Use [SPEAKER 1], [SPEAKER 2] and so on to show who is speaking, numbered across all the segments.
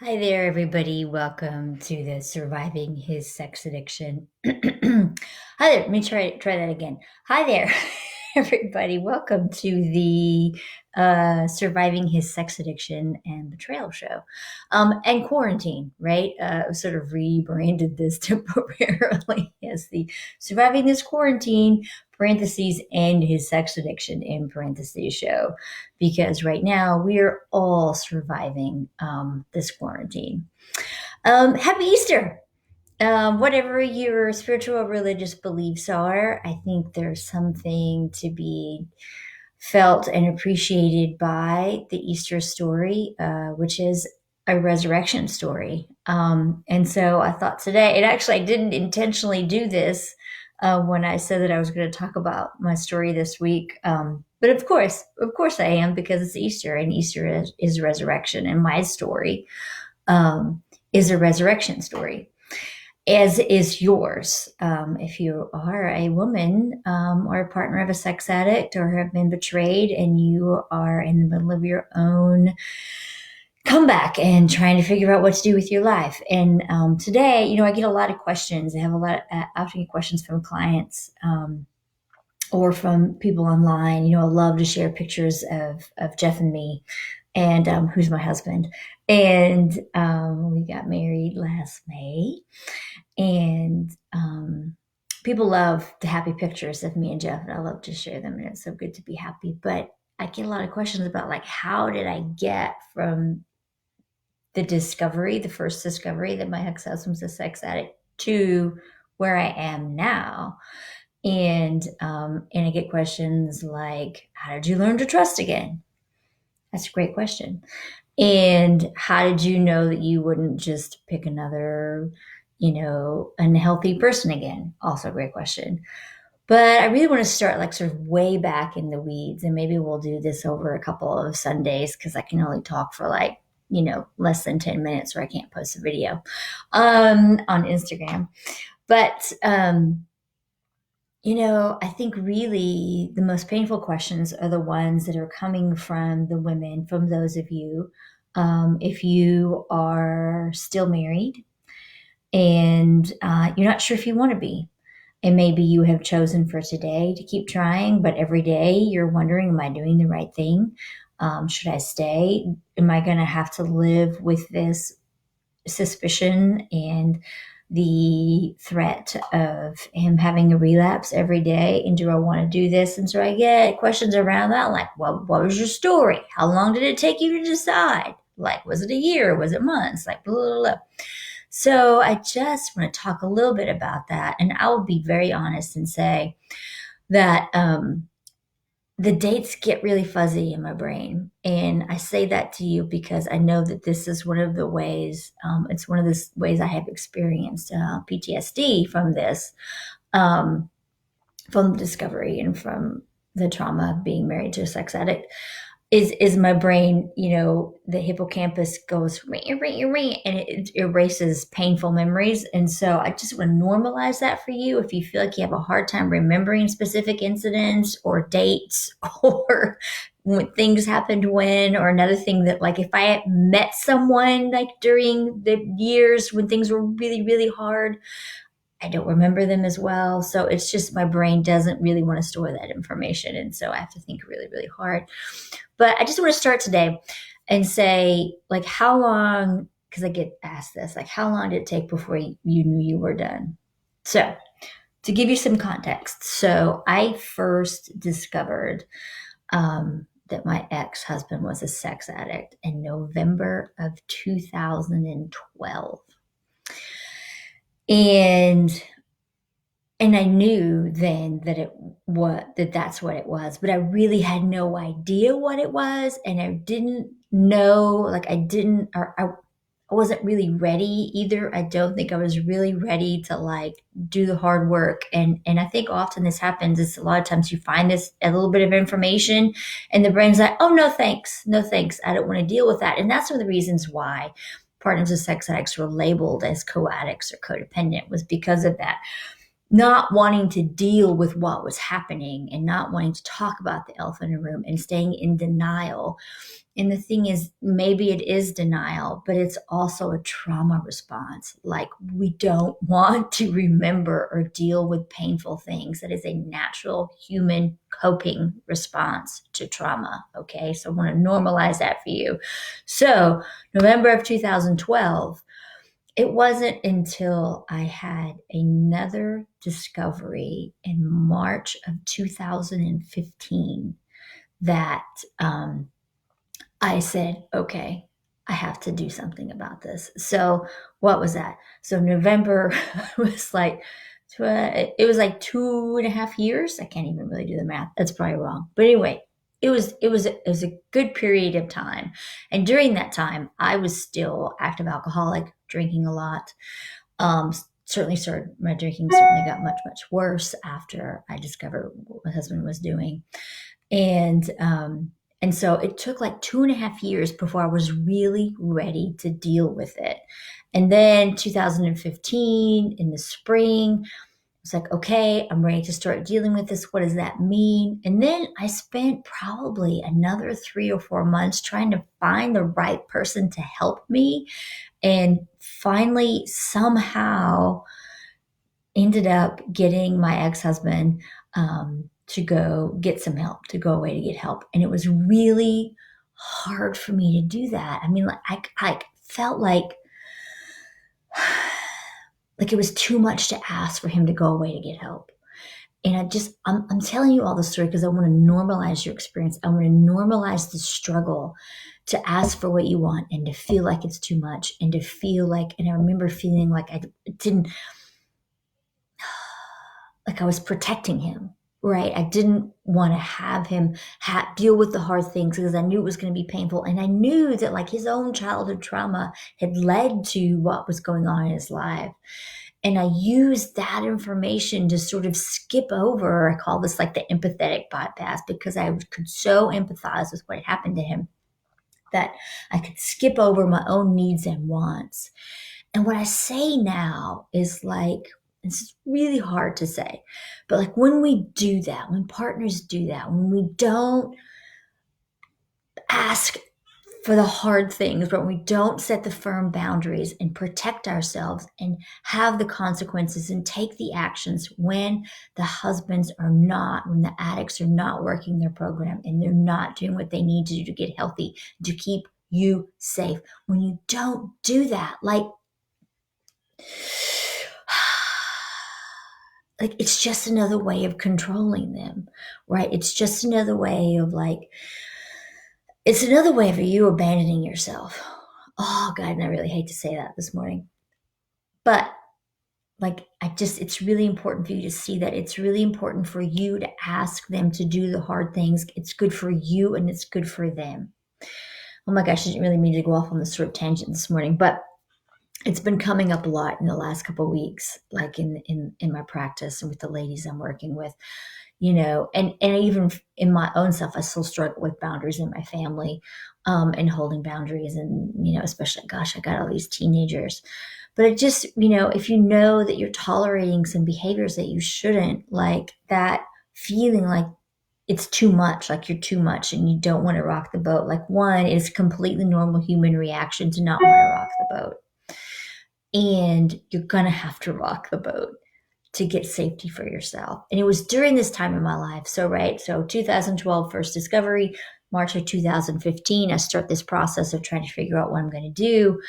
[SPEAKER 1] Hi there, everybody. Welcome to the Surviving His Sex Addiction. Hi there. Let me try that again. Hi there, everybody. Welcome to the Surviving His Sex Addiction and Betrayal show, and quarantine. Right? Sort of rebranded this temporarily as the Surviving This Quarantine (parentheses) and His Sex Addiction in parentheses show, because right now we are all surviving this quarantine. Happy Easter! Whatever your spiritual or religious beliefs are, I think there's something to be felt and appreciated by the Easter story, which is a resurrection story. And so I thought today, and actually, I didn't intentionally do this when I said that I was going to talk about my story this week. But of course, I am, because it's Easter, and Easter is resurrection, and my story is a resurrection story, as is yours. If you are a woman or a partner of a sex addict or have been betrayed and you are in the middle of your own comeback and trying to figure out what to do with your life. And today, I get a lot of questions. I have I often get questions from clients or from people online. I love to share pictures of Jeff and me, and who's my husband. And we got married last May, and people love the happy pictures of me and Jeff, and I love to share them, and it's so good to be happy. But I get a lot of questions about, like, how did I get from the first discovery that my ex-husband's a sex addict, to where I am now. And I get questions like, how did you learn to trust again? That's a great question. And how did you know that you wouldn't just pick another, unhealthy person again? Also a great question. But I really want to start, like, sort of way back in the weeds, and maybe we'll do this over a couple of Sundays, because I can only talk for, like, less than 10 minutes, or I can't post a video on Instagram. But I think really the most painful questions are the ones that are coming from the women, from those of you, if you are still married and you're not sure if you want to be. And maybe you have chosen for today to keep trying, but every day you're wondering, am I doing the right thing? Should I stay? Am I going to have to live with this suspicion and the threat of him having a relapse every day? And do I want to do this? And so I get questions around that, like, well, what was your story? How long did it take you to decide? Like, was it a year? Was it months? Like, blah, blah, blah. So I just want to talk a little bit about that. And I will be very honest and say that the dates get really fuzzy in my brain. And I say that to you because I know that this is one of the ways, it's one of the ways I have experienced PTSD from this, from discovery and from the trauma of being married to a sex addict. Is my brain, the hippocampus goes ring, ring, ring, and it erases painful memories. And so I just want to normalize that for you. If you feel like you have a hard time remembering specific incidents or dates or when things happened when, or another thing that, like, if I had met someone, like, during the years when things were really, really hard, I don't remember them as well. So it's just my brain doesn't really want to store that information. And so I have to think really, really hard. But I just want to start today and say, like, how long, because I get asked this, like, how long did it take before you knew you were done? So to give you some context, so I first discovered that my ex-husband was a sex addict in November of 2012. And I knew then that's what it was, but I really had no idea what it was, and I didn't know, like, I wasn't really ready either. I don't think I was really ready to, like, do the hard work. And I think often this happens is, a lot of times you find this a little bit of information and the brain's like, oh, no thanks, no thanks, I don't want to deal with that. And that's one of the reasons why partners of sex addicts were labeled as co-addicts or codependent, was because of that. not wanting to deal with what was happening and not wanting to talk about the elephant in the room and staying in denial. And the thing is, maybe it is denial, but it's also a trauma response. Like, we don't want to remember or deal with painful things. That is a natural human coping response to trauma. Okay. So I want to normalize that for you. So, November of 2012, it wasn't until I had another discovery in March of 2015 that I said, okay, I have to do something about this. So, what was that? So, November was like, it was like 2.5 years. I can't even really do the math. That's probably wrong. But anyway, it was a good period of time. And during that time, I was still active alcoholic, drinking a lot. Um, certainly started my drinking certainly got much worse after I discovered what my husband was doing, and so it took like 2.5 years before I was really ready to deal with it. And then 2015 in the spring, it's like, okay, I'm ready to start dealing with this. What does that mean? And then I spent probably another 3 or 4 months trying to find the right person to help me. And finally, somehow, ended up getting my ex-husband to go get some help, to go away to get help. And it was really hard for me to do that. I mean, like, I felt like it was too much to ask for him to go away to get help. And I'm telling you all this story because I want to normalize your experience. I want to normalize the struggle to ask for what you want and to feel like it's too much and to feel like, and I remember feeling like I didn't, like I was protecting him, right? I didn't want to have him deal with the hard things because I knew it was going to be painful. And I knew that like his own childhood trauma had led to what was going on in his life. And I used that information to sort of skip over, I call this like the empathetic bypass, because I could so empathize with what had happened to him that I could skip over my own needs and wants. And what I say now is like, it's really hard to say, but like when we do that, when partners do that, when we don't ask for the hard things, but we don't set the firm boundaries and protect ourselves and have the consequences and take the actions when the husbands are not, when the addicts are not working their program and they're not doing what they need to do to get healthy, to keep you safe. When you don't do that, like it's just another way of controlling them, right? It's just another way of it's another way of you abandoning yourself. Oh God, and I really hate to say that this morning. But it's really important for you to see that it's really important for you to ask them to do the hard things. It's good for you and it's good for them. Oh my gosh, I didn't really mean to go off on this sort of tangent this morning, but it's been coming up a lot in the last couple of weeks, like in my practice and with the ladies I'm working with, and even in my own self, I still struggle with boundaries in my family, and holding boundaries, and especially, gosh, I got all these teenagers. But it just, if you know that you're tolerating some behaviors that you shouldn't, like that feeling like it's too much, like you're too much and you don't want to rock the boat. Like, one is completely normal human reaction to not want to rock the boat. And you're going to have to rock the boat to get safety for yourself. And it was during this time in my life. So, right. So 2012, first discovery, March of 2015, I start this process of trying to figure out what I'm going to do.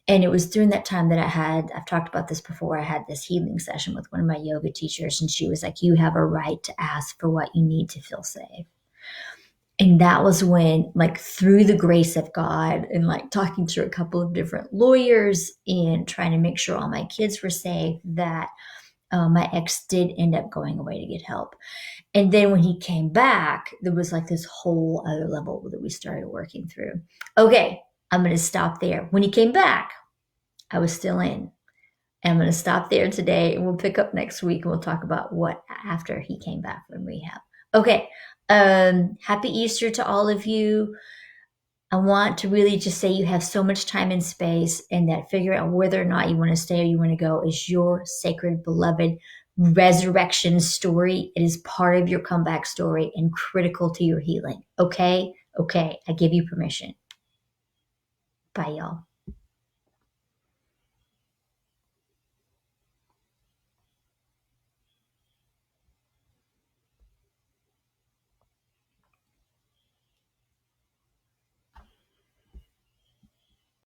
[SPEAKER 1] And it was during that time that I've talked about this before, I had this healing session with one of my yoga teachers. And she was like, you have a right to ask for what you need to feel safe. And that was when, like, through the grace of God and like talking to a couple of different lawyers and trying to make sure all my kids were safe, that my ex did end up going away to get help. And then when he came back, there was like this whole other level that we started working through. Okay, I'm going to stop there. When he came back, I was still in. And I'm going to stop there today, and we'll pick up next week and we'll talk about what after he came back from rehab. Okay. Happy Easter to all of you. I want to really just say you have so much time and space, and that figuring out whether or not you want to stay or you want to go is your sacred, beloved resurrection story. It is part of your comeback story and critical to your healing. Okay? Okay, I give you permission. Bye, y'all.